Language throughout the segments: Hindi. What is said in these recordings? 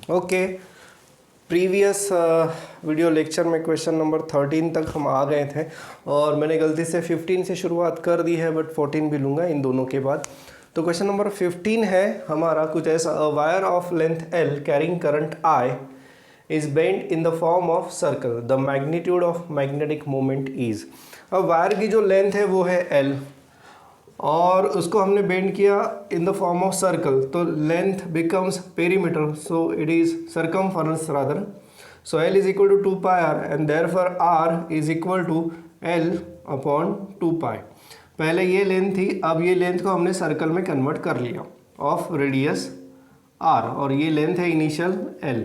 ओके, प्रीवियस वीडियो लेक्चर में क्वेश्चन नंबर 13 तक हम आ गए थे और मैंने गलती से 15 से शुरुआत कर दी है, बट 14 भी लूँगा इन दोनों के बाद। तो क्वेश्चन नंबर 15 है हमारा कुछ ऐसा, a wire of length L carrying current I is bent in the form of circle, the magnitude of magnetic moment is. अब वायर की जो लेंथ है वो है L और उसको हमने बेंड किया in the form of circle, तो length becomes perimeter, so it is circumference rather. So L is equal to 2πr and therefore R is equal to L upon 2π। पहले ये लेंथ थी, अब ये लेंथ को हमने सर्कल में कन्वर्ट कर लिया ऑफ रेडियस R, और ये लेंथ है initial L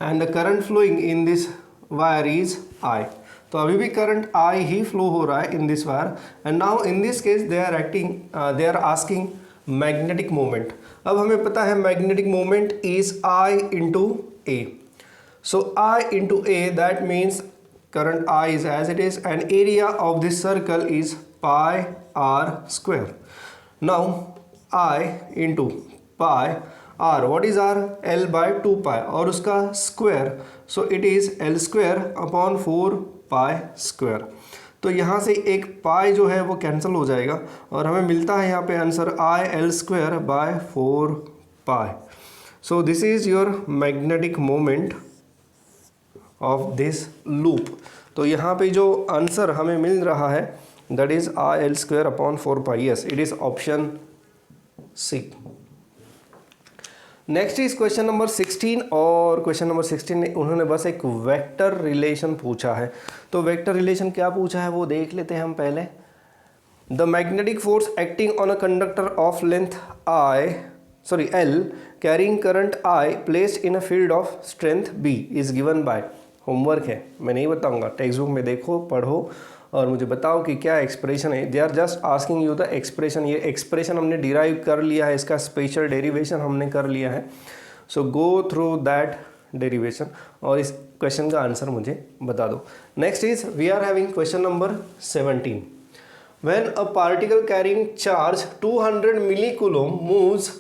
and the current flowing in this wire is I। तो अभी भी करंट I ही फ्लो हो रहा है in this wire and now in this case they are asking magnetic moment. अब हमें पता है magnetic moment is I into A। So I into A, that means current I is as it is and area of this circle is pi r square. Now I into pi r, what is r? L by 2 pi और उसका square, so it is L square upon 4 pi square। तो यहाँ से एक पाई जो है वो कैंसिल हो जाएगा और हमें मिलता है यहाँ पे answer I L square by 4 pi। So this is your magnetic moment of this loop. तो यहाँ पे जो आंसर हमें मिल रहा है that is I L square upon 4 pi. Yes, it is option C. Next is question number 16 और क्वेश्चन नंबर 16 में उन्होंने बस एक वेक्टर रिलेशन पूछा है। तो वेक्टर रिलेशन क्या पूछा है वो देख लेते हैं हम पहले। The magnetic force acting on a conductor of length L carrying current I placed in a field of strength B is given bye. Homework है, मैं नहीं बताऊंगा, टेक्स्ट बुक में देखो, पढ़ो और मुझे बताओ कि क्या एक्सप्रेशन है। They are just asking you the expression. ये एक्सप्रेशन हमने डिराइव कर लिया है, इसका स्पेशल डेरिवेशन हमने कर लिया है। So go through that derivation और इस क्वेश्चन का आंसर मुझे बता दो। Next is we are having question number 17। When a particle carrying charge 200 millicoulomb moves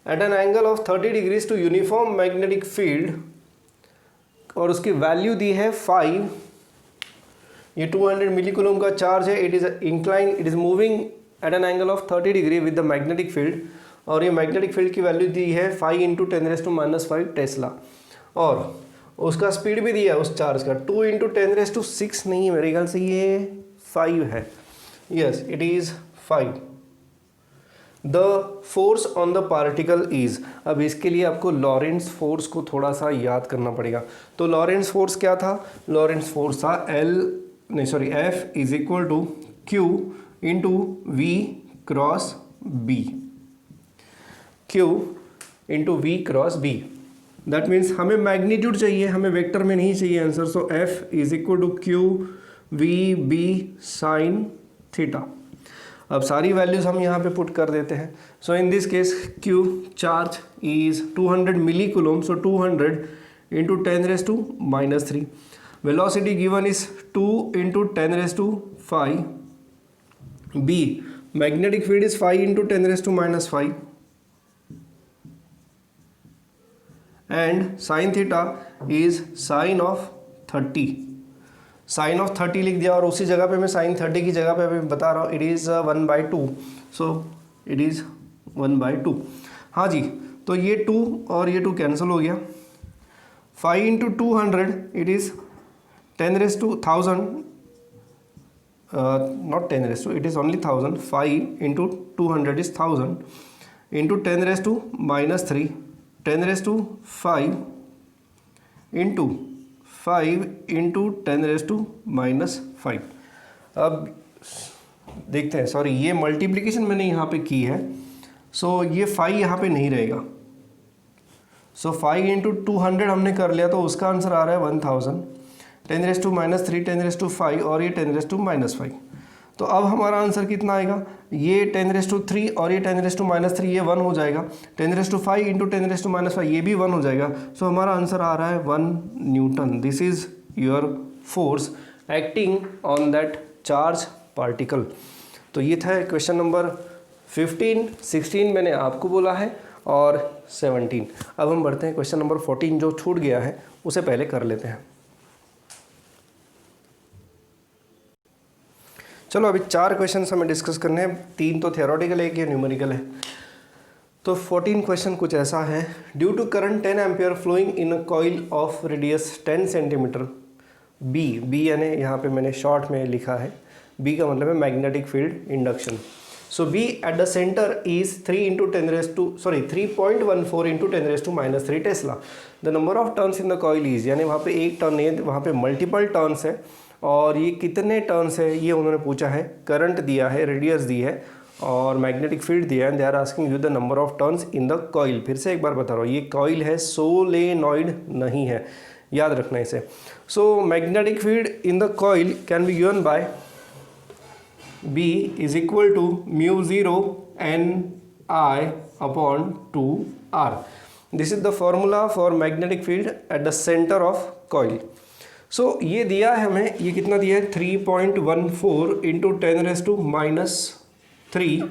at an angle of 30 degrees to uniform magnetic field और उसकी वैल्यू दी है 5। ये 200 मिलीकूलम का चार्ज है, it is incline, it is moving at an angle of 30 degree with the magnetic field और ये मैग्नेटिक फील्ड की वैल्यू दी है 5 इंटू 10⁻⁻5 टेस्ला और उसका स्पीड भी दिया है उस चार्ज का 2 इंटू 10⁻⁶ नहीं है, मेरे ख्याल से ये 5 है। Yes, it is 5। The force on the particle is. अब इसके लिए आपको लॉरेंट्ज फोर्स को थोड़ा सा याद करना पड़ेगा। तो लॉरेंट्ज फोर्स क्या था? लॉरेंट्ज फोर्स था F is equal to Q into V cross B। Q into V cross B, that means हमें मैग्नीट्यूड चाहिए, हमें वेक्टर में नहीं चाहिए answer. So F is equal to Q V B sine theta. अब सारी वैल्यूज हम यहाँ पे पुट कर देते हैं। So in this case Q charge is 200 millicoulomb, so 200 into 10⁻⁻3। Velocity given is 2 into 10⁻⁵। B magnetic field is 5 into 10⁻⁻5 and sine theta is sine of 30। Sine of 30 लिख दिया और उसी जगह पे मैं साइन 30 की जगह पे अभी बता रहा हूँ, it is 1/2। So it is 1/2। हाँ जी, तो ये 2 और ये 2 कैंसिल हो गया। 5 into 200 it is 10⁻1000, not 10⁻, it is only 1000। 5 into 200 is 1000 into 10⁻⁻3 10⁻5 into 5 into 10⁻⁻5। अब देखते हैं, सॉरी ये मल्टीप्लिकेशन मैंने यहाँ पे की है, सो ये 5 यहाँ पे नहीं रहेगा। सो 5 इंटू 200 हमने कर लिया तो उसका आंसर आ रहा है 1000। 10⁻⁻3 10⁻5 और ये 10⁻⁻5। तो अब हमारा आंसर कितना आएगा? ये 10⁻3 और ये 10⁻⁻3 ये 1 हो जाएगा। 10⁻5 इंटू 10⁻⁻5 ये भी 1 हो जाएगा। सो हमारा आंसर आ रहा है 1 Newton. This is your force acting on that charge particle. तो ये था क्वेश्चन नंबर 15। 16 मैंने आपको बोला है और 17। अब हम बढ़ते हैं क्वेश्चन नंबर 14 जो छूट गया है उसे पहले कर लेते हैं। चलो अभी 4 क्वेश्चन हमें डिस्कस करने हैं, 3 तो थियोरेटिकल है, एक ये न्यूमेरिकल है। तो 14 क्वेश्चन कुछ ऐसा है, due to current 10 ampere flowing in a coil of radius 10 centimetre B यानी यहाँ पे मैंने शॉर्ट में लिखा है, बी का मतलब है magnetic field induction. So B at the centre is 3.14 into 10⁻³ tesla. The number of turns in the coil is, यानी वहाँ पे एक टर्न है, वहाँ पे मल्टीपल टर्न्स है, और ये कितने टर्न्स है ये उन्होंने पूछा है। करंट दिया है, रेडियस दी है और मैग्नेटिक फील्ड दिया है, and they are asking you the number of turns in the coil. फिर से एक बार बता रहा हूँ, ये कॉइल है, सोलेनॉइड नहीं है, याद रखना इसे। सो magnetic field in the coil can be given by B is equal to μ0 Ni upon 2R. This is the formula for magnetic field at the center of coil. So ये दिया है हमें, ये कितना दिया है 3.14 इंटू 10⁻³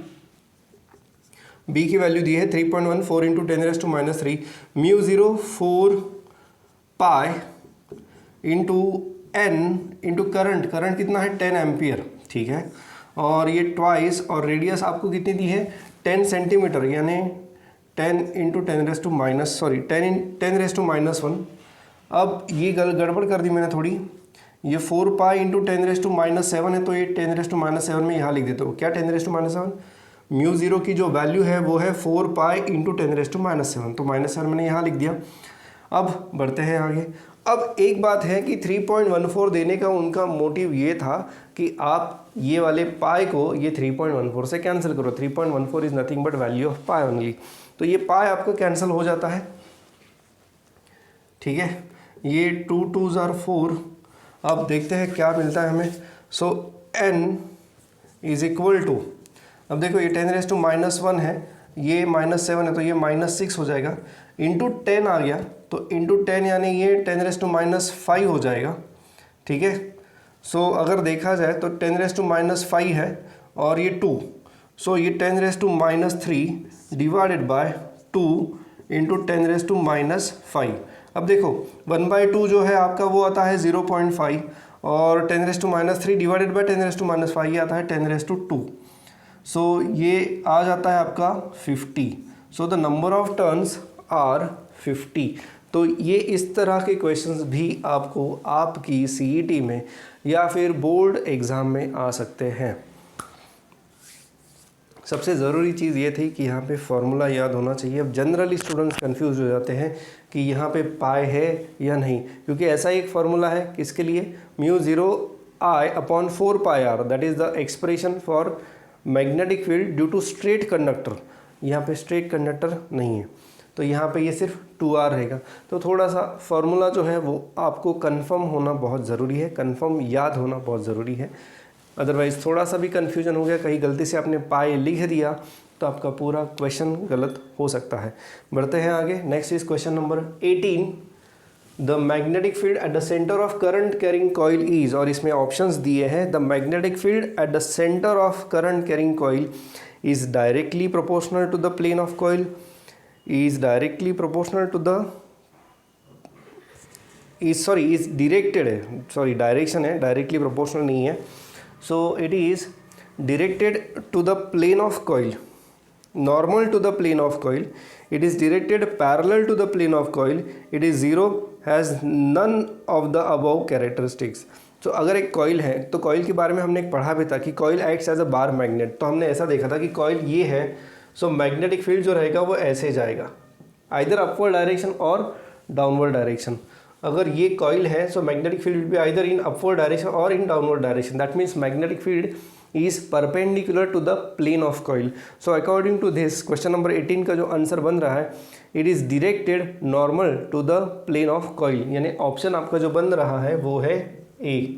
B की वैल्यू दी है 3.14 into 10⁻³ μ0 4 pi into n into current कितना है 10 एम्पियर, ठीक है, और ये ट्वाइस, और रेडियस आपको कितनी दी है 10 सेंटीमीटर, यानी 10 इंटू 10⁻⁻1। अब ये गड़बड़ कर दी मैंने थोड़ी, ये 4 पाई इंटू 10⁻⁻7 है, तो ये 10⁻�7 में यहाँ लिख देते हो। क्या 10⁻⁻7? μ0 की जो वैल्यू है वो है 4 पाई इंटू 10⁻⁻7, तो -7 मैंने यहाँ लिख दिया। अब बढ़ते हैं आगे। अब एक बात है कि 3.14 देने का उनका मोटिव ये था कि आप ये वाले पाई को ये 3.14 से कैंसिल करो। 3.14 is nothing but value of pi only, तो ये पाई आपको कैंसिल हो जाता है, ठीक है, ये 2 2s are 4। अब देखते हैं क्या मिलता है हमें। सो n इज इक्वल टू, अब देखो ये 10⁻⁻1 है, ये -7 है, तो ये -6 हो जाएगा, इंटू 10 आ गया, तो इंटू 10 यानी ये 10⁻⁵ हो जाएगा, ठीक है। सो अगर देखा जाए तो 10⁻⁵ है और ये 2, सो ये 10⁻³ डिवाइडेड बाय 2 इंटू 10⁻⁵। अब देखो 1/2 जो है आपका वो आता है 0.5, और 10⁻³ डिवाइडेड बाय 10⁻⁵ ये आता है 10⁻²। सो ये आ जाता है आपका 50। So the number of turns are 50। तो ये इस तरह के क्वेश्चंस भी आपको आपकी सीईटी में या फिर बोर्ड एग्ज़ाम में आ सकते हैं। सबसे ज़रूरी चीज़ ये थी कि यहाँ पे फॉर्मूला याद होना चाहिए। अब जनरली स्टूडेंट्स कंफ्यूज हो जाते हैं कि यहाँ पे पाई है या नहीं, क्योंकि ऐसा एक फार्मूला है किसके लिए, μ0 I upon 4 pi r, that is the expression for magnetic field due to straight conductor. यहाँ पे स्ट्रेट कंडक्टर नहीं है, तो यहाँ पे ये सिर्फ 2r रहेगा। तो थोड़ा सा फार्मूला जो है वो आपको कंफर्म होना बहुत ज़रूरी है, कंफर्म याद होना बहुत ज़रूरी है, अदरवाइज़ थोड़ा सा भी कन्फ्यूजन हो गया, कहीं गलती से आपने पाई लिख दिया तो आपका पूरा क्वेश्चन गलत हो सकता है। बढ़ते हैं आगे। Next is question number 18। The magnetic field at the centre of current carrying coil is, और इसमें ऑप्शंस दिए हैं, the magnetic field at the centre of current carrying coil is directly proportional to the plane of coil, is directly proportional to the is directed है, डायरेक्शन है, डायरेक्टली प्रोपोर्शनल नहीं है। So it is directed to the plane of coil, normal to the plane of coil, it is directed parallel to the plane of coil, it is zero, has none of the above characteristics। तो अगर एक कॉइल है तो कॉइल के बारे में हमने एक पढ़ा भी था कि coil acts as a bar magnet. तो हमने ऐसा देखा था कि कॉइल ये है, सो मैग्नेटिक फील्ड जो रहेगा वो ऐसे जाएगा, आइदर अपवर्ड डायरेक्शन और डाउनवर्ड डायरेक्शन। अगर ये कॉइल है so magnetic field will be either in upward direction और in downward direction, that means magnetic field is perpendicular to the plane of coil. So according to this question number 18 का जो आंसर बन रहा है, it is directed normal to the plane of coil, यानी ऑप्शन आपका जो बन रहा है वो है ए।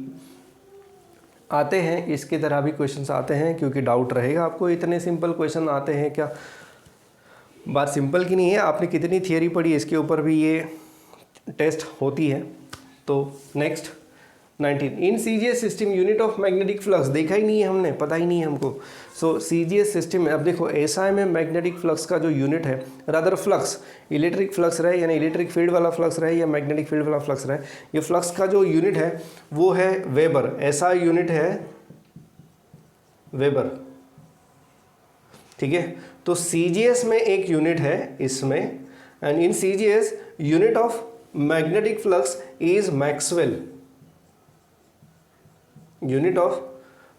आते हैं इसके तरह भी क्वेश्चंस आते हैं, क्योंकि डाउट रहेगा आपको इतने सिंपल क्वेश्चन आते हैं क्या। बात सिंपल की नहीं है, आपने कितनी थियरी पढ़ी इसके ऊपर भी ये टेस्ट होती है। तो next 19। In CGS system unit of magnetic flux देखा ही नहीं है हमने, पता ही नहीं है हमको। सो सीजीएस सिस्टम में अब देखो एसआई में मैग्नेटिक फ्लक्स का जो यूनिट है, रादर फ्लक्स, इलेक्ट्रिक फ्लक्स रहे यानी इलेक्ट्रिक फील्ड वाला फ्लक्स रहे या मैग्नेटिक फील्ड वाला फ्लक्स रहे, ये फ्लक्स का जो यूनिट है वो है वेबर। एसआई यूनिट है वेबर, ठीक है। तो सीजीएस में एक यूनिट है इसमें, and in CGS unit of magnetic flux is maxwell. Unit of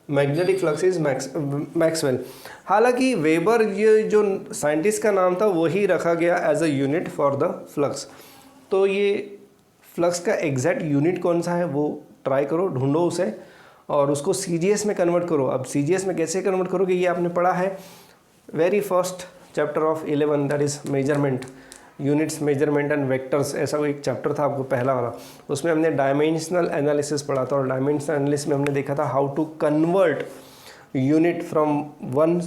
magnetic flux is maxwell. हालांकि वेबर ये जो साइंटिस्ट का नाम था वही रखा गया as a unit for the flux. तो ये फ्लक्स का एग्जैक्ट यूनिट कौन सा है वो ट्राई करो, ढूंढो उसे और उसको सीजीएस में कन्वर्ट करो। अब सीजीएस में कैसे कन्वर्ट करोगे ये आपने पढ़ा है very first chapter of 11, that is measurement, units, measurement and vectors, ऐसा कोई एक चैप्टर था आपको पहला वाला। उसमें हमने डायमेंशनल एनालिसिस पढ़ा था और डायमेंशनल एनालिसिस में हमने देखा था how to convert unit from one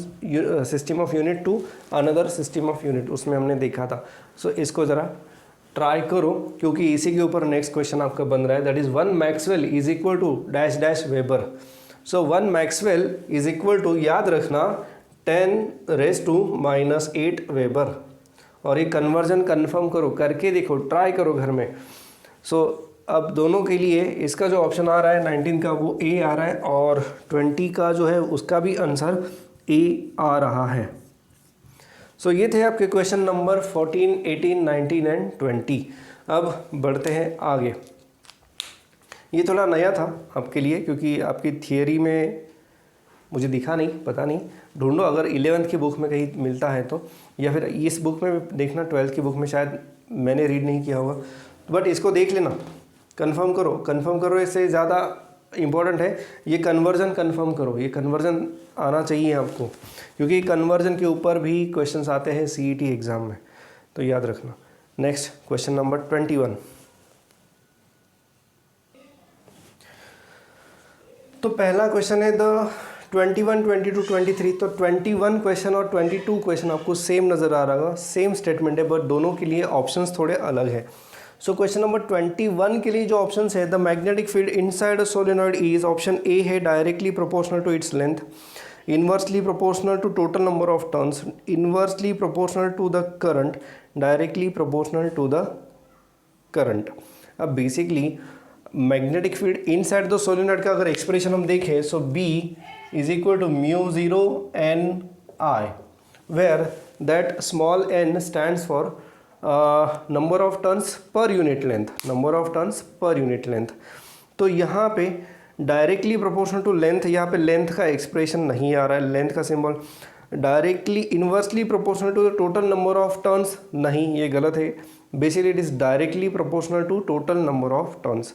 system of unit to another system of unit, उसमें हमने देखा था। सो इसको ज़रा ट्राई करो क्योंकि इसी के ऊपर नेक्स्ट क्वेश्चन आपका बन रहा है, that is 1 maxwell is equal to dash dash weber. So 1 maxwell is equal to, याद रखना, 10⁻⁻8 वेबर। और ये कन्वर्जन कन्फर्म करो, करके देखो, ट्राई करो घर में। सो अब दोनों के लिए इसका जो ऑप्शन आ रहा है 19 का वो ए आ रहा है और 20 का जो है उसका भी आंसर ए आ रहा है। सो ये थे आपके क्वेश्चन नंबर 14, 18, 19 एंड 20। अब बढ़ते हैं आगे। ये थोड़ा नया था आपके लिए क्योंकि आपकी थियरी में मुझे दिखा नहीं, पता नहीं, ढूंढो अगर 11th की बुक में कहीं मिलता है तो, या फिर इस बुक में देखना, 12th की बुक में शायद मैंने रीड नहीं किया होगा, बट इसको देख लेना, कंफर्म करो। इससे ज़्यादा इम्पोर्टेंट है ये कन्वर्जन कंफर्म करो, ये कन्वर्जन आना चाहिए आपको क्योंकि कन्वर्जन के ऊपर भी क्वेश्चंस आते हैं सीईटी एग्ज़ाम में, तो याद रखना। Next question number 21। तो पहला क्वेश्चन है द 21, 22, 23। तो 21 क्वेश्चन और 22 क्वेश्चन आपको सेम नज़र आ रहा होगा, सेम स्टेटमेंट है, बट दोनों के लिए ऑप्शंस थोड़े अलग है। सो क्वेश्चन नंबर 21 के लिए जो ऑप्शंस है, the magnetic field inside a solenoid is, option A है directly proportional to its length, inversely proportional to total number of turns, inversely proportional to the current, directly proportional to the current. अब basically magnetic field inside the solenoid का अगर एक्सप्रेशन हम देखें, so B is equal to μ0 n I, where that small n stands for number of turns per unit length, तो यहाँ पे डायरेक्टली प्रोपोर्शनल टू लेंथ, यहाँ पे लेंथ का एक्सप्रेशन नहीं आ रहा है, लेंथ का symbol, directly inversely proportional to the total number of turns नहीं, ये गलत है, basically it is directly proportional to total number of turns.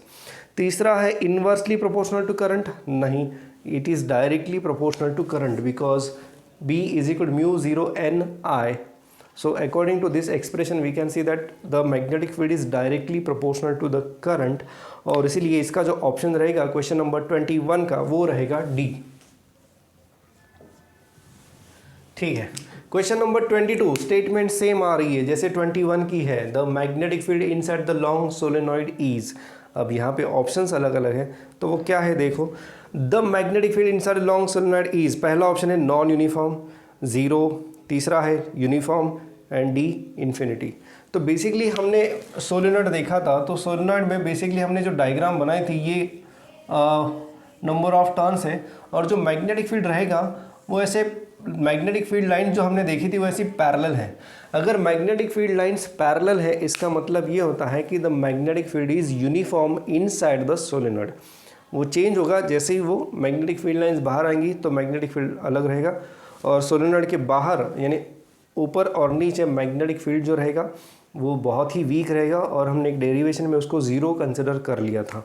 तीसरा है इनवर्सली प्रोपोर्शनल टू करंट, नहीं, it is directly proportional to current because B is equal to μ0 n I. So according to this expression we can see that the magnetic field is directly proportional to the current, और इसीलिए इसका जो ऑप्शन रहेगा क्वेश्चन नंबर 21 का वो रहेगा डी। ठीक है, क्वेश्चन नंबर 22 स्टेटमेंट सेम आ रही है जैसे 21 की है, the magnetic field inside the long solenoid is. अब यहाँ पे ऑप्शंस अलग अलग है, तो वो क्या है देखो, the magnetic field inside long solenoid is, पहला ऑप्शन है नॉन यूनिफॉर्म 0, तीसरा है यूनिफॉर्म एंड डी इन्फिनिटी। तो बेसिकली हमने सोलेनॉइड देखा था, तो सोलेनॉइड में बेसिकली हमने जो डायग्राम बनाई थी ये नंबर ऑफ टर्न्स है, और जो मैग्नेटिक फील्ड रहेगा वो ऐसे, मैग्नेटिक फील्ड लाइन जो हमने देखी थी वो ऐसी पैरेलल है। अगर मैग्नेटिक फील्ड लाइंस पैरेलल है इसका मतलब ये होता है कि the magnetic field is uniform inside the solenoid. वो चेंज होगा जैसे ही वो मैग्नेटिक फील्ड लाइंस बाहर आएंगी तो मैग्नेटिक फील्ड अलग रहेगा, और सोलेनॉइड के बाहर यानी ऊपर और नीचे मैग्नेटिक फील्ड जो रहेगा वो बहुत ही वीक रहेगा, और हमने एक डेरिवेशन में उसको 0 कंसिडर कर लिया था।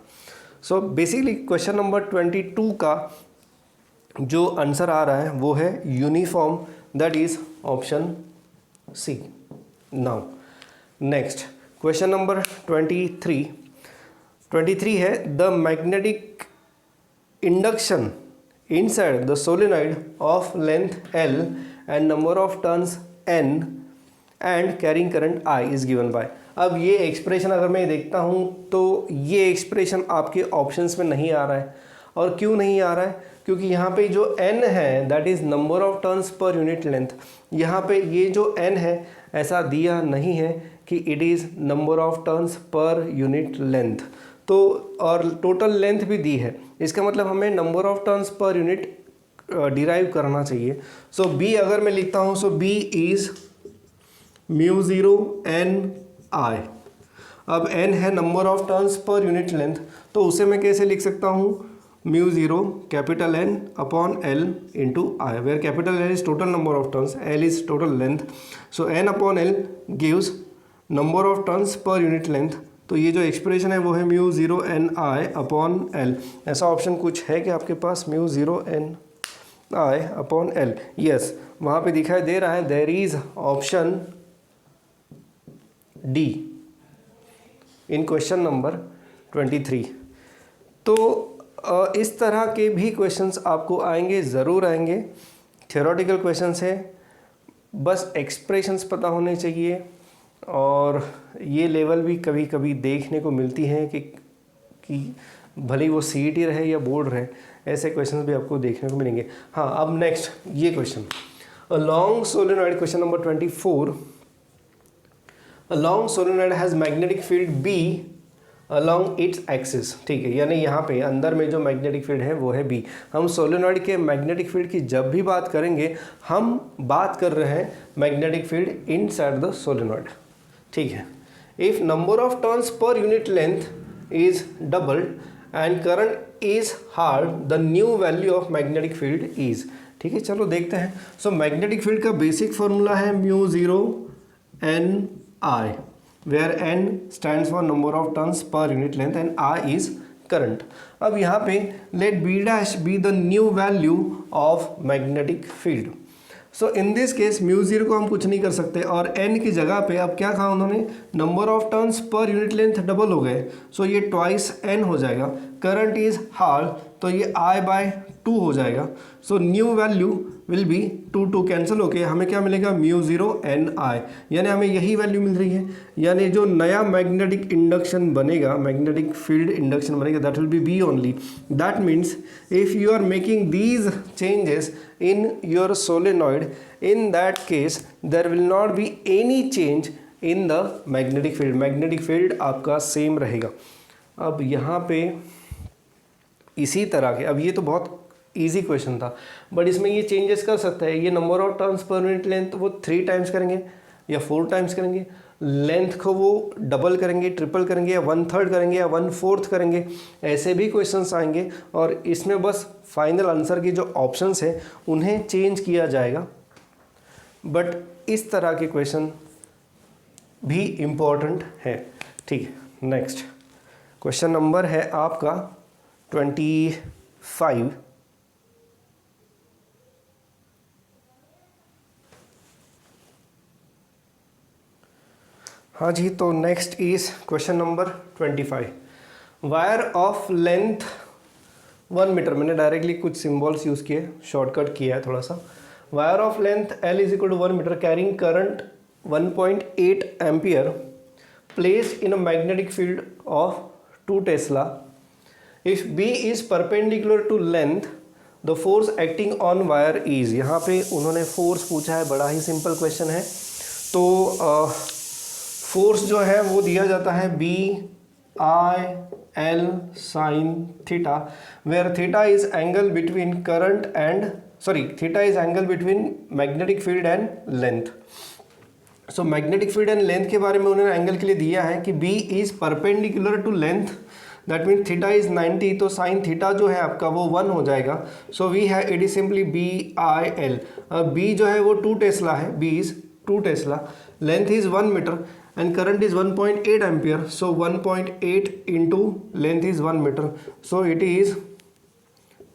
सो बेसिकली क्वेश्चन नंबर 22 का जो आंसर आ रहा है वो है uniform, that is option C. Now next question number 23 है the magnetic induction inside the solenoid of length L and number of turns N and carrying current I is given by. अब ये एक्सप्रेशन अगर मैं देखता हूँ तो ये एक्सप्रेशन आपके ऑप्शंस में नहीं आ रहा है। और क्यों नहीं आ रहा है? क्योंकि यहाँ पे जो n है that is number of turns per unit length. यहाँ पे ये जो n है ऐसा दिया नहीं है कि it is number of turns per unit length. तो और टोटल लेंथ भी दी है, इसका मतलब हमें number of turns per unit derive करना चाहिए। सो B अगर मैं लिखता हूँ, so B is mu zero n I। अब n है number of turns per unit length, तो उसे मैं कैसे लिख सकता हूँ? Mu zero capital N upon L into I, where capital L is total number of turns, L is total length. So N upon L gives number of turns per unit length. तो ये जो एक्सप्रेशन है वो है mu zero N I upon L. ऐसा ऑप्शन कुछ है कि आपके पास mu zero N I upon L? Yes, वहाँ पे दिखाई दे रहा है there is option D in question number 23। तो इस तरह के भी क्वेश्चंस आपको आएंगे, ज़रूर आएंगे। थ्योरेटिकल क्वेश्चंस है, बस एक्सप्रेशंस पता होने चाहिए। और ये लेवल भी कभी कभी देखने को मिलती हैं कि भले वो CET रहे या बोर्ड रहे, ऐसे क्वेश्चंस भी आपको देखने को मिलेंगे। हाँ, अब नेक्स्ट ये question, a long solenoid, question number 24। A long solenoid has magnetic field B along its axis. ठीक है, यानी यहाँ पे अंदर में जो मैग्नेटिक फील्ड है वो है B। हम सोलेनॉइड के मैग्नेटिक फील्ड की जब भी बात करेंगे, हम बात कर रहे हैं magnetic field inside the solenoid. ठीक है, if number of turns per unit length is doubled and current is halved, the new value of magnetic field is. ठीक है, चलो देखते हैं। सो मैग्नेटिक फील्ड का बेसिक फॉर्मूला है mu zero N I, where n stands for number of turns per unit length and I is current। अब यहाँ पे let B dash be the new value of magnetic field। So in this case mu zero को हम कुछ नहीं कर सकते, और n की जगह पे अब क्या कहा उन्होंने? Number of turns per unit length double हो गए, सो ये ट्वाइस n हो जाएगा। करंट इज हार्ड, तो ये I/2 हो जाएगा। So new value will be 2 cancel होके हमें क्या मिलेगा? म्यू ज़ीरो एन आई, यानी हमें यही वैल्यू मिल रही है। यानी जो नया मैग्नेटिक इंडक्शन बनेगा, मैग्नेटिक फील्ड इंडक्शन बनेगा, that will be B only. That means if you are making these changes in your solenoid, in that case there will not be any change in the magnetic field। magnetic field आपका सेम रहेगा। अब यहाँ पे इसी तरह के, अब ये तो बहुत इजी क्वेश्चन था, बट इसमें ये चेंजेस कर सकता है। ये number of turns per unit length वो 3 टाइम्स करेंगे या 4 टाइम्स करेंगे, लेंथ को वो डबल करेंगे, ट्रिपल करेंगे, या 1/3 करेंगे या 1/4 करेंगे, ऐसे भी क्वेश्चंस आएंगे। और इसमें बस फाइनल आंसर के जो ऑप्शंस हैं उन्हें चेंज किया जाएगा। बट इस तरह के क्वेश्चन भी इम्पोर्टेंट है। ठीक है, नेक्स्ट क्वेश्चन नंबर है आपका 25। हाँ जी, तो next is question number 25। Wire of length 1 metre, मैंने डायरेक्टली कुछ सिंबल्स यूज़ किए, शॉर्टकट किया है थोड़ा सा। Wire of length L is equal to 1 metre carrying current 1.8 ampere placed in a magnetic field of 2 tesla. If B is perpendicular to length, the force acting on wire is. यहाँ पे उन्होंने फोर्स पूछा है, बड़ा ही सिंपल क्वेश्चन है। तो फोर्स जो है वो दिया जाता है BI/L sin theta, where theta is angle between current and theta is angle between magnetic field and length. So magnetic field and length के बारे में उन्होंने एंगल के लिए दिया है कि B is perpendicular to length, that mean theta is 90, तो साइन थीटा जो है आपका वो 1 हो जाएगा। सो वी है it is simply BI/L। B जो है वो 2 टेस्ला है, B is 2 tesla, length is 1 metre and current is 1.8 ampere, so 1.8 into length is 1 meter, so it is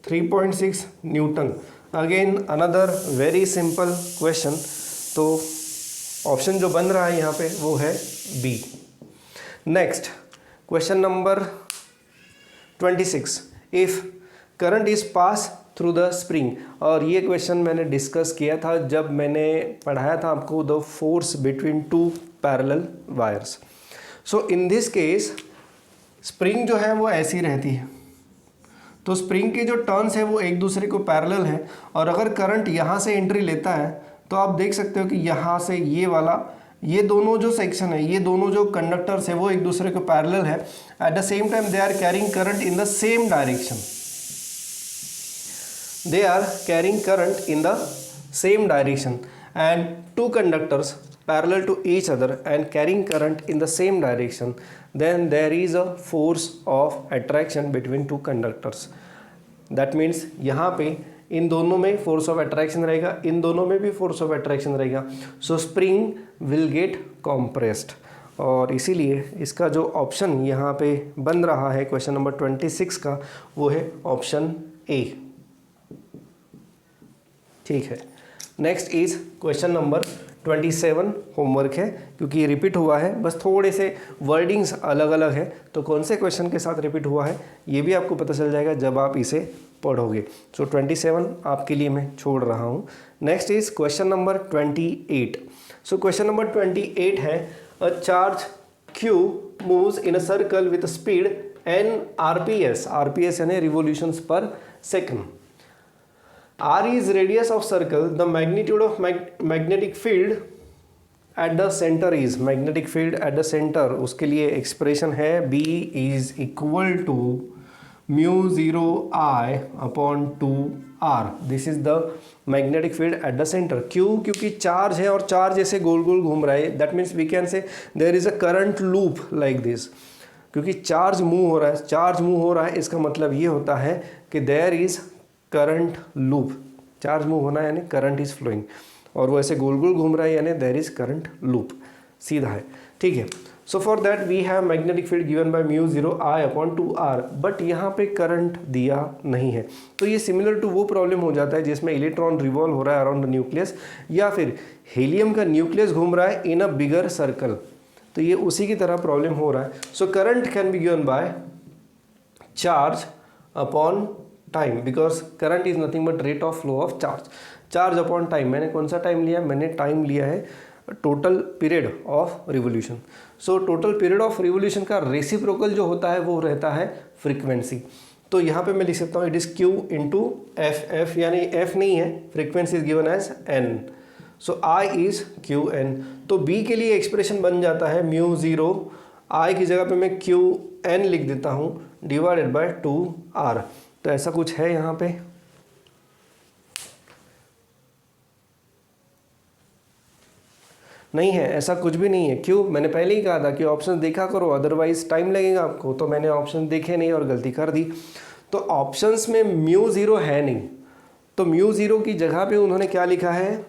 3.6 Newton। again another very simple question। तो ऑप्शन जो बन रहा है यहाँ पे वो है B। Next question number 26। If current is pass through the spring. और ये क्वेश्चन मैंने डिस्कस किया था जब मैंने पढ़ाया था आपको the force between two parallel wires. So in this case spring जो है वो ऐसी रहती है, तो स्प्रिंग के जो टर्न्स है वो एक दूसरे को पैरेलल है, और अगर करंट यहाँ से एंट्री लेता है तो आप देख सकते हो कि यहाँ से ये वाला, ये दोनों जो सेक्शन है, ये दोनों जो कंडक्टर्स है वो एक दूसरे को पैरेलल है। At the same time they are carrying current in the same direction, they are carrying current in the same direction, and two conductors parallel to each other and carrying current in the same direction, then there is a force of attraction between two conductors. That means यहाँ पे इन दोनों में फोर्स ऑफ अट्रैक्शन रहेगा, इन दोनों में भी फोर्स ऑफ अट्रैक्शन रहेगा, सो स्प्रिंग विल गेट कॉम्प्रेस्ड। और इसीलिए इसका जो ऑप्शन यहाँ पे बन रहा है क्वेश्चन नंबर 26 का, वो है ऑप्शन ए। ठीक है, next is question number 27, homework है क्योंकि ये रिपीट हुआ है, बस थोड़े से वर्डिंग्स अलग अलग है, तो कौन से क्वेश्चन के साथ रिपीट हुआ है ये भी आपको पता चल जाएगा जब आप इसे पढ़ोगे। सो 27 आपके लिए मैं छोड़ रहा हूँ। Next is question number 28। So question number 28 है, a charge Q moves in a circle with speed n rps, rps यानी रिवोल्यूशंस पर second. R is radius of circle, the magnitude of magnetic field at the center is, magnetic field at the center, उसके लिए एक्सप्रेशन है B is equal to mu 0 I upon 2 R. This is the magnetic field at the center. क्यों? क्योंकि चार्ज है और चार्ज ऐसे गोल गोल घूम रहा है, that means we can say there is a current loop like this. क्योंकि चार्ज मूव हो रहा है, चार्ज मूव हो रहा है, इसका मतलब ये होता है कि there is current loop. Charge move होना यानी करंट इज फ्लोइंग, और वो ऐसे गोल गोल घूम रहा है यानी देयर इज करंट लूप, सीधा है। ठीक है, so for that we have magnetic field given by mu 0 I upon 2 R, but यहाँ पे करंट दिया नहीं है। तो ये सिमिलर टू वो प्रॉब्लम हो जाता है जिसमें इलेक्ट्रॉन रिवॉल्व हो रहा है अराउंड द न्यूक्लियस, या फिर हीलियम का न्यूक्लियस घूम रहा है इन अ बिगर सर्कल, तो ये उसी की तरह प्रॉब्लम हो रहा है। So current can be given by charge upon time, because current is nothing but rate of flow of charge. Charge upon time, मैंने कौन सा टाइम लिया? मैंने टाइम लिया है total period of revolution. So total period of revolution का रेसिप्रोकल जो होता है वो रहता है फ्रीक्वेंसी। तो यहाँ पे मैं लिख सकता हूँ it is Q into F, F यानी एफ नहीं है, frequency is given as n, so I is QN। तो B के लिए एक्सप्रेशन बन जाता है म्यू 0 I की जगह पे मैं QN लिख देता हूँ डिवाइडेड बाय 2R। तो ऐसा कुछ है यहाँ पे, नहीं है, ऐसा कुछ भी नहीं है। क्यों? मैंने पहले ही कहा था कि ऑप्शन देखा करो, अदरवाइज टाइम लगेगा आपको, तो मैंने ऑप्शन देखे नहीं और गलती कर दी। तो ऑप्शंस में म्यू 0 है नहीं, तो म्यू 0 की जगह पे उन्होंने क्या लिखा है?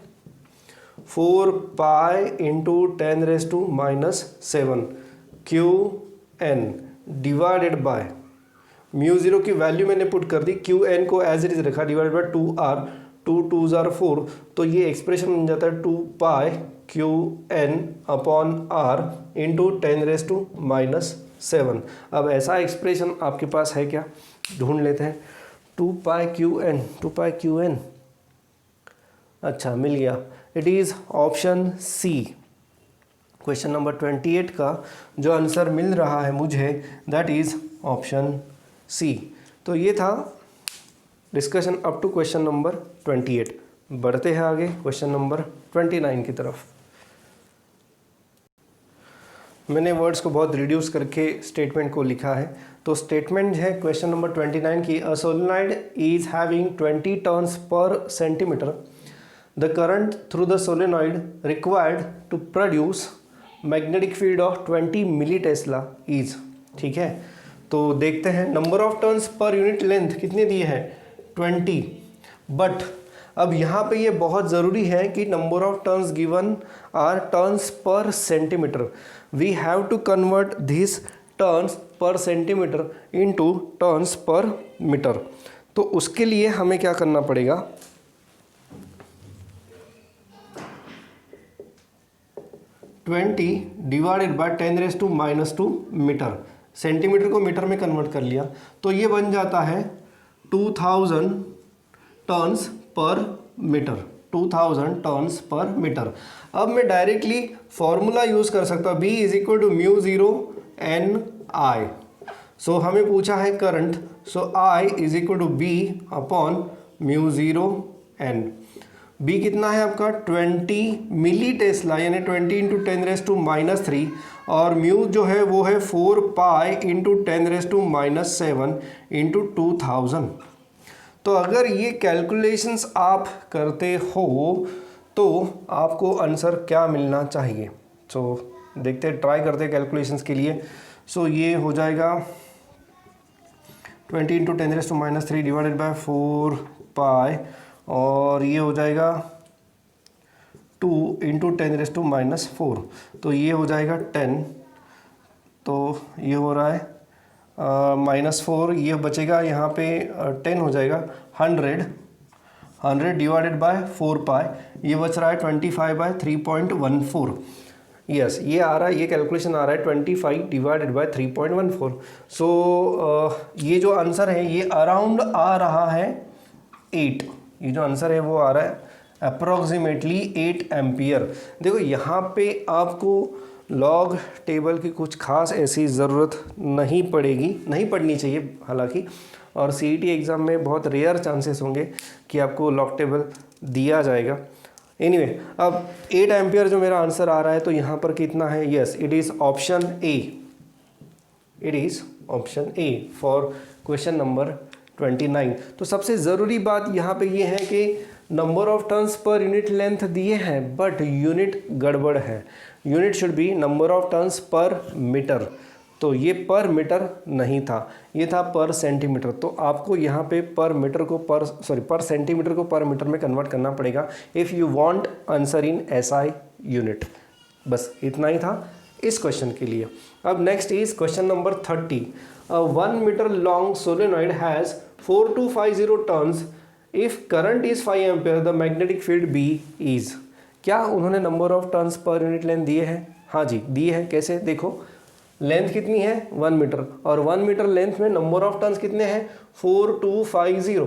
4 pi into 10⁻⁻7 QN divided by mu 0 की वैल्यू मैंने पुट कर दी, QN को एज इट इज रखा divided by 2R, 2 2s are 4, तो ये एक्सप्रेशन बन जाता है 2 पाई QN अपॉन R इंटू 10⁻⁻7। अब ऐसा एक्सप्रेशन आपके पास है क्या? ढूंढ लेते हैं। 2 पाई QN, अच्छा मिल गया, it is option C. Question number 28 का जो आंसर मिल रहा है मुझे, दैट इज़ ऑप्शन सी। तो ये था discussion up to question number 28। बढ़ते हैं आगे क्वेश्चन नंबर 29 की तरफ। मैंने वर्ड्स को बहुत रिड्यूस करके स्टेटमेंट को लिखा है। तो स्टेटमेंट है क्वेश्चन नंबर 29 की, a solenoid is having 20 turns per centimetre, the current through the solenoid required to produce magnetic field of 20 milli tesla is. ठीक है, तो देखते हैं number of turns per unit length कितने दिए हैं? 20। बट अब यहाँ पे ये बहुत ज़रूरी है कि number of turns given are turns per centimetre, we have to convert this turns per centimetre into turns per metre. तो उसके लिए हमें क्या करना पड़ेगा? Twenty divided by 10⁻⁻2 metre, centimetre को मीटर में कन्वर्ट कर लिया, तो ये बन जाता है 2000 turns per metre, 2000 turns per metre. अब मैं डायरेक्टली फॉर्मूला यूज़ कर सकता हूँ, B is equal to mu zero N I. So हमें पूछा है current, so I is equal to B upon mu zero N. B कितना है आपका 20 मिली टेस्ला, यानी 20 इंटू 10⁻³ और म्यू जो है वो है 4 पाई इंटू 10⁻⁻7 इंटू 2000। तो अगर ये कैलकुलेशंस आप करते हो तो आपको आंसर क्या मिलना चाहिए। सो देखते हैं, ट्राई करते हैं कैलकुलेशंस के लिए। सो ये हो जाएगा 20 इंटू 10⁻³ डिवाइडेड बाय 4 पाई, और ये हो जाएगा 2 इंटू 10⁻⁻4, तो ये हो जाएगा 10। तो ये हो रहा है -4, ये बचेगा यहाँ पे 10 हो जाएगा 100 डिवाइडेड बाय 4 पाई, ये बच रहा है 25/3.14। यस, ये आ रहा है, ये कैलकुलेशन आ रहा है 25 डिवाइडेड बाय 3.14। सो ये जो आंसर है ये अराउंड आ रहा है 8। ये जो आंसर है वो आ रहा है अप्रॉक्सीमेटली 8 एम्पियर। देखो यहाँ पे आपको लॉग टेबल की कुछ खास ऐसी ज़रूरत नहीं पड़ेगी, नहीं पड़नी चाहिए हालांकि, और CET एग्ज़ाम में बहुत रेयर चांसेस होंगे कि आपको लॉग टेबल दिया जाएगा। एनीवे, अब 8 एम्पियर जो मेरा आंसर आ रहा है, तो यहाँ पर कितना है, yes it is option A, it is option A for question number 29। तो सबसे ज़रूरी बात यहाँ पे ये है कि number of turns per unit length दिए हैं, बट यूनिट गड़बड़ है। Unit should be number of turns per metre, तो ये पर मीटर नहीं था, ये था पर सेंटीमीटर। तो आपको यहाँ पे पर मीटर को पर सेंटीमीटर को पर मीटर में कन्वर्ट करना पड़ेगा if you want answer in SI unit. बस इतना ही था इस क्वेश्चन के लिए। अब next is question number 30। 1 metre long solenoid has 4250 turns, if current is 5 ampere the magnetic field B is. क्या उन्होंने number of turns per unit length दिए हैं? हाँ जी, दिए हैं। कैसे? देखो, लेंथ कितनी है 1 मीटर, और 1 मीटर लेंथ में नंबर ऑफ टर्न्स कितने हैं 4250,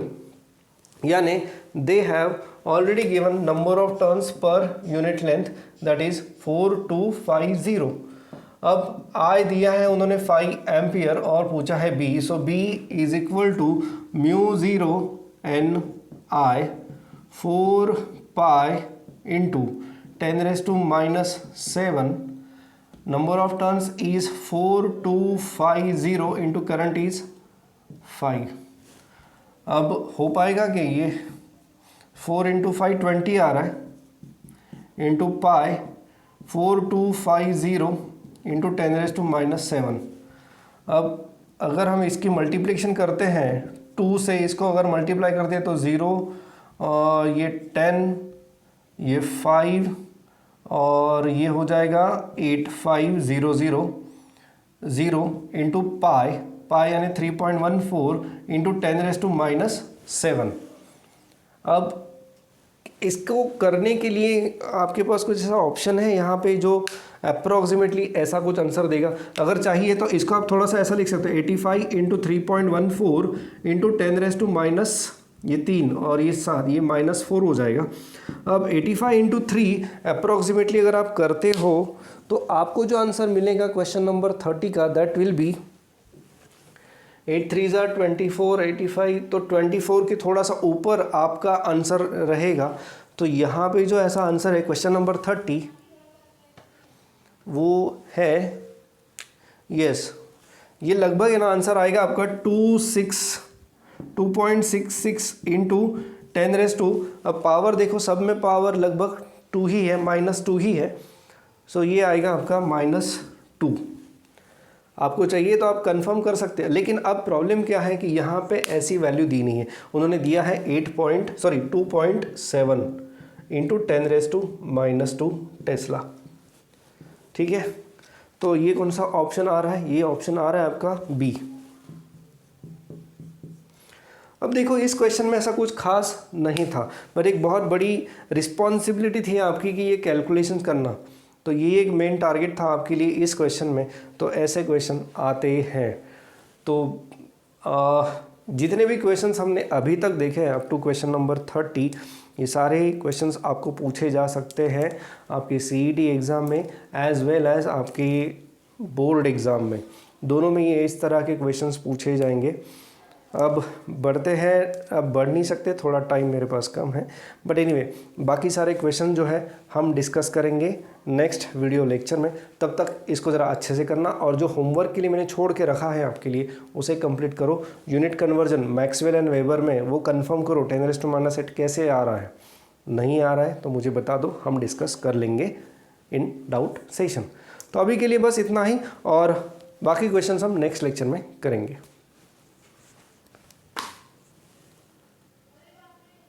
यानी they have already given number of turns per unit length that is 4250। अब I दिया है उन्होंने 5 एम्पियर और पूछा है B, so B is equal to mu zero N I 4 pi into 10⁻⁻7। Number of turns is 4250 into current is 5। अब हो पाएगा कि ये 4 इंटू 5 20 आ रहा है, इंटू पाई 4250 इंटू 10⁻⁻7। अब अगर हम इसकी मल्टीप्लिकेशन करते हैं 2 से, इसको अगर मल्टीप्लाई करते हैं तो 0, ये 10, ये 5 और ये हो जाएगा 8500 इंटू पाई यानी 3.14 इंटू 10⁻⁷। अब इसको करने के लिए आपके पास कुछ ऐसा ऑप्शन है यहाँ पे जो अप्रॉक्सीमेटली ऐसा कुछ आंसर देगा। अगर चाहिए तो इसको आप थोड़ा सा ऐसा लिख सकते हो, 85 इंटू 3.14 इंटू 10⁻⁻, ये 3 और ये 7, ये -4 हो जाएगा। अब 85 इंटू 3 अप्रॉक्सीमेटली अगर आप करते हो तो आपको जो आंसर मिलेगा क्वेश्चन नंबर 30 का, दैट विल बी 8 3 ज़ा 24, 85, तो 24 के थोड़ा सा ऊपर आपका आंसर रहेगा। तो यहाँ पे जो ऐसा आंसर है क्वेश्चन नंबर 30 वो है, यस, ये लगभग है ना आंसर आएगा आपका 2.66 इंटू 10⁻²। अब पावर देखो, सब में पावर लगभग 2 ही है, -2 ही है। सो ये आएगा आपका -2। आपको चाहिए तो आप कंफर्म कर सकते हैं, लेकिन अब प्रॉब्लम क्या है कि यहाँ पे ऐसी वैल्यू दी नहीं है। उन्होंने दिया है 2.7 इंटू 10⁻⁻² टेस्ला। ठीक है, तो ये कौन सा ऑप्शन आ रहा है? ये ऑप्शन आ रहा है आपका B। अब देखो, इस क्वेश्चन में ऐसा कुछ खास नहीं था, पर एक बहुत बड़ी रिस्पॉन्सिबिलिटी थी आपकी कि ये कैलकुलेशन करना। तो ये एक मेन टारगेट था आपके लिए इस क्वेश्चन में। तो ऐसे क्वेश्चन आते हैं। तो जितने भी क्वेश्चंस हमने अभी तक देखे हैं अप टू क्वेश्चन नंबर 30, ये सारे क्वेश्चंस आपको पूछे जा सकते हैं आपके सीईटी एग्ज़ाम में एज वेल एज आपकी बोर्ड एग्ज़ाम में, दोनों में ये इस तरह के क्वेश्चंस पूछे जाएंगे। अब बढ़ते हैं, अब बढ़ नहीं सकते, थोड़ा टाइम मेरे पास कम है, बट एनीवे बाकी सारे क्वेश्चन जो है हम डिस्कस करेंगे नेक्स्ट वीडियो लेक्चर में। तब तक इसको ज़रा अच्छे से करना, और जो होमवर्क के लिए मैंने छोड़ के रखा है आपके लिए उसे कंप्लीट करो। Unit conversion Maxwell and weber में वो कंफर्म करो 10⁻⁸ कैसे आ रहा है, नहीं आ रहा है तो मुझे बता दो, हम डिस्कस कर लेंगे इन डाउट सेशन। तो अभी के लिए बस इतना ही, और बाकी क्वेश्चन हम नेक्स्ट लेक्चर में करेंगे।